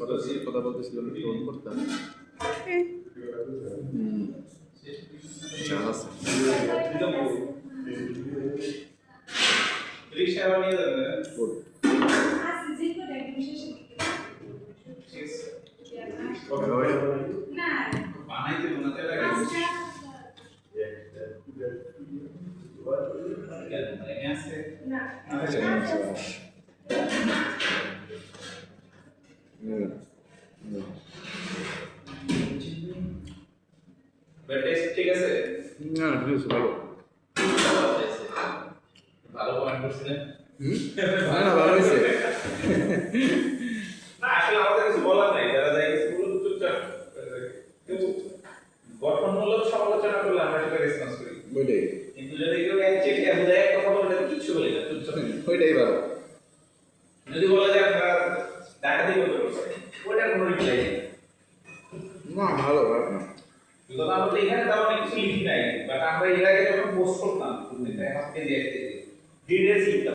কথা বলতেছিলাম ফোন করতাম জানা আছে রিকশা বানিয়ে দেবে আছে যে কোন একটা বিশেষ না বানাইতে বানাতে লাগে না টেস্ট ঠিক আছে না ঠিক আছে ভালো পয়েন্ট করছিলেন না ভালো হয়েছে না আসলে আমাদের কিছু বলার নাই যারা যাই স্কুল চুপচাপ কিন্তু গঠনমূলক সমালোচনা করলে আমরা সেটা রেসপন্স করি ওইটাই কিন্তু যদি কেউ একচেটিয়া বুঝায় কথা বলে কিছু বলে না চুপচাপ ওইটাই ভালো যদি বলা যায় আপনারা ডাকাতি করতে পারছেন ওইটার কোনো রিপ্লাই নেই না ভালো ভালো কিন্তু আমরা এখানে তাও অনেক কিছু লিখি নাই বাট আমরা এর আগে যখন পোস্ট করতাম হাতে দিয়ে ডিটেইলস লিখতাম